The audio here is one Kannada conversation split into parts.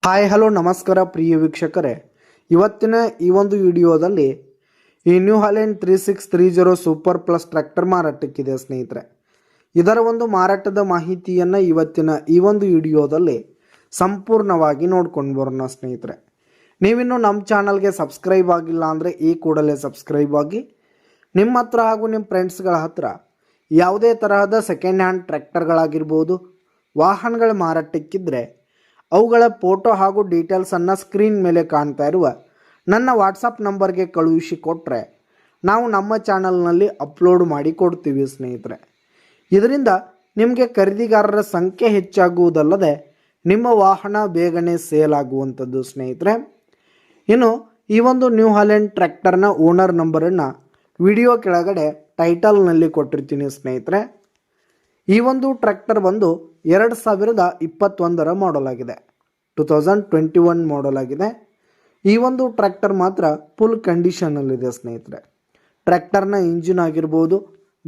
ಹಾಯ್ ಹಲೋ ನಮಸ್ಕಾರ ಪ್ರಿಯ ವೀಕ್ಷಕರೇ, ಇವತ್ತಿನ ಈ ಒಂದು ವಿಡಿಯೋದಲ್ಲಿ ಈ New Holland 3630 super plus tractor ಮಾರಾಟಕ್ಕಿದೆ ಸ್ನೇಹಿತರೆ. ಇದರ ಒಂದು ಮಾರಾಟದ ಮಾಹಿತಿಯನ್ನು ಇವತ್ತಿನ ಈ ಒಂದು ವಿಡಿಯೋದಲ್ಲಿ ಸಂಪೂರ್ಣವಾಗಿ ನೋಡ್ಕೊಂಡು ಬರೋಣ ಸ್ನೇಹಿತರೆ. ನೀವಿನ್ನು ನಮ್ಮ ಚಾನಲ್ಗೆ ಸಬ್ಸ್ಕ್ರೈಬ್ ಆಗಿಲ್ಲ ಅಂದರೆ ಈ ಕೂಡಲೇ ಸಬ್ಸ್ಕ್ರೈಬ್ ಆಗಿ. ನಿಮ್ಮ ಹತ್ರ ಹಾಗೂ ನಿಮ್ಮ ಫ್ರೆಂಡ್ಸ್ಗಳ ಹತ್ರ ಯಾವುದೇ ತರಹದ ಸೆಕೆಂಡ್ ಹ್ಯಾಂಡ್ ಟ್ರ್ಯಾಕ್ಟರ್ಗಳಾಗಿರ್ಬೋದು, ವಾಹನಗಳ ಮಾರಾಟಕ್ಕಿದ್ದರೆ ಅವುಗಳ ಫೋಟೋ ಹಾಗೂ ಡೀಟೇಲ್ಸನ್ನು ಸ್ಕ್ರೀನ್ ಮೇಲೆ ಕಾಣ್ತಾ ಇರುವ ನನ್ನ ವಾಟ್ಸಪ್ ನಂಬರ್ಗೆ ಕಳುಹಿಸಿ ಕೊಟ್ಟರೆ ನಾವು ನಮ್ಮ ಚಾನಲ್ನಲ್ಲಿ ಅಪ್ಲೋಡ್ ಮಾಡಿ ಕೊಡ್ತೀವಿ ಸ್ನೇಹಿತರೆ. ಇದರಿಂದ ನಿಮಗೆ ಖರೀದಿಗಾರರ ಸಂಖ್ಯೆ ಹೆಚ್ಚಾಗುವುದಲ್ಲದೆ ನಿಮ್ಮ ವಾಹನ ಬೇಗನೆ ಸೇಲ್ ಆಗುವಂಥದ್ದು ಸ್ನೇಹಿತರೆ. ಇನ್ನು ಈ ಒಂದು ನ್ಯೂ ಹಾಲೆಂಡ್ ಟ್ರ್ಯಾಕ್ಟರ್ನ ಓನರ್ ನಂಬರನ್ನು ವಿಡಿಯೋ ಕೆಳಗಡೆ ಟೈಟಲ್ನಲ್ಲಿ ಕೊಟ್ಟಿರ್ತೀನಿ ಸ್ನೇಹಿತರೆ. ಈ ಒಂದು ಟ್ರ್ಯಾಕ್ಟರ್ ಬಂದು 2021 ಮಾಡಲ್ ಆಗಿದೆ, 2021 ಮಾಡಲ್ ಆಗಿದೆ. ಈ ಒಂದು ಟ್ರ್ಯಾಕ್ಟರ್ ಮಾತ್ರ ಫುಲ್ ಕಂಡೀಷನಲ್ಲಿದೆ ಸ್ನೇಹಿತರೆ. ಟ್ರ್ಯಾಕ್ಟರ್ನ ಇಂಜಿನ್ ಆಗಿರ್ಬೋದು,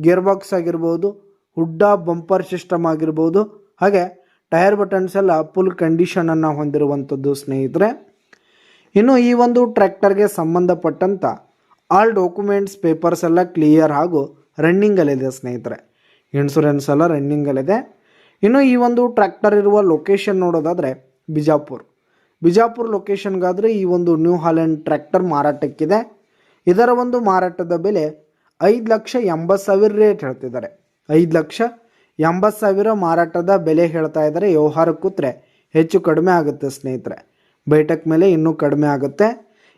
ಗೇರ್ ಬಾಕ್ಸ್ ಆಗಿರ್ಬೋದು, ಹುಡ್ಡ ಬಂಪರ್ ಸಿಸ್ಟಮ್ ಆಗಿರ್ಬೋದು, ಹಾಗೆ ಟೈರ್ ಬಟನ್ಸ್ ಎಲ್ಲ ಫುಲ್ ಕಂಡೀಷನನ್ನು ಹೊಂದಿರುವಂಥದ್ದು ಸ್ನೇಹಿತರೆ. ಇನ್ನು ಈ ಒಂದು ಟ್ರ್ಯಾಕ್ಟರ್ಗೆ ಸಂಬಂಧಪಟ್ಟಂಥ ಆಲ್ ಡಾಕ್ಯುಮೆಂಟ್ಸ್ ಪೇಪರ್ಸ್ ಎಲ್ಲ ಕ್ಲಿಯರ್ ಹಾಗೂ ರನ್ನಿಂಗಲ್ಲಿದೆ ಸ್ನೇಹಿತರೆ. ಇನ್ಶೂರೆನ್ಸ್ ಎಲ್ಲ ರನ್ನಿಂಗಲ್ಲಿದೆ. ಇನ್ನು ಈ ಒಂದು ಟ್ರ್ಯಾಕ್ಟರ್ ಇರುವ ಲೊಕೇಶನ್ ನೋಡೋದಾದರೆ ಬಿಜಾಪುರ್ ಲೊಕೇಶನ್ಗಾದರೆ ಈ ಒಂದು ನ್ಯೂ ಹಾಲೆಂಡ್ ಟ್ರ್ಯಾಕ್ಟರ್ ಮಾರಾಟಕ್ಕಿದೆ. ಇದರ ಒಂದು ಮಾರಾಟದ ಬೆಲೆ 5,80,000 ರೇಟ್ ಹೇಳ್ತಿದ್ದಾರೆ. 5,80,000 ಮಾರಾಟದ ಬೆಲೆ ಹೇಳ್ತಾ ಇದ್ದಾರೆ. ವ್ಯವಹಾರ ಕೂತ್ರೆ ಹೆಚ್ಚು ಕಡಿಮೆ ಆಗುತ್ತೆ ಸ್ನೇಹಿತರೆ. ಬೈಟಕ್ ಮೇಲೆ ಇನ್ನೂ ಕಡಿಮೆ ಆಗುತ್ತೆ.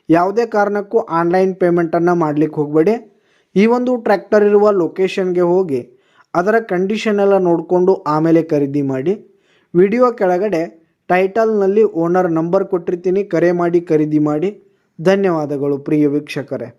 ಯಾವುದೇ ಕಾರಣಕ್ಕೂ ಆನ್ಲೈನ್ ಪೇಮೆಂಟನ್ನು ಮಾಡಲಿಕ್ಕೆ ಹೋಗಬೇಡಿ. ಈ ಒಂದು ಟ್ರ್ಯಾಕ್ಟರ್ ಇರುವ ಲೊಕೇಶನ್ಗೆ ಹೋಗಿ ಅದರ ಕಂಡೀಷನ್ ಎಲ್ಲ ನೋಡಿಕೊಂಡು ಆಮೇಲೆ ಖರೀದಿ ಮಾಡಿ. ವಿಡಿಯೋ ಕೆಳಗಡೆ ಟೈಟಲ್ನಲ್ಲಿ ಓನರ್ ನಂಬರ್ ಕೊಟ್ಟಿರ್ತೀನಿ, ಕರೆ ಮಾಡಿ ಖರೀದಿ ಮಾಡಿ. ಧನ್ಯವಾದಗಳು ಪ್ರಿಯ ವೀಕ್ಷಕರೇ.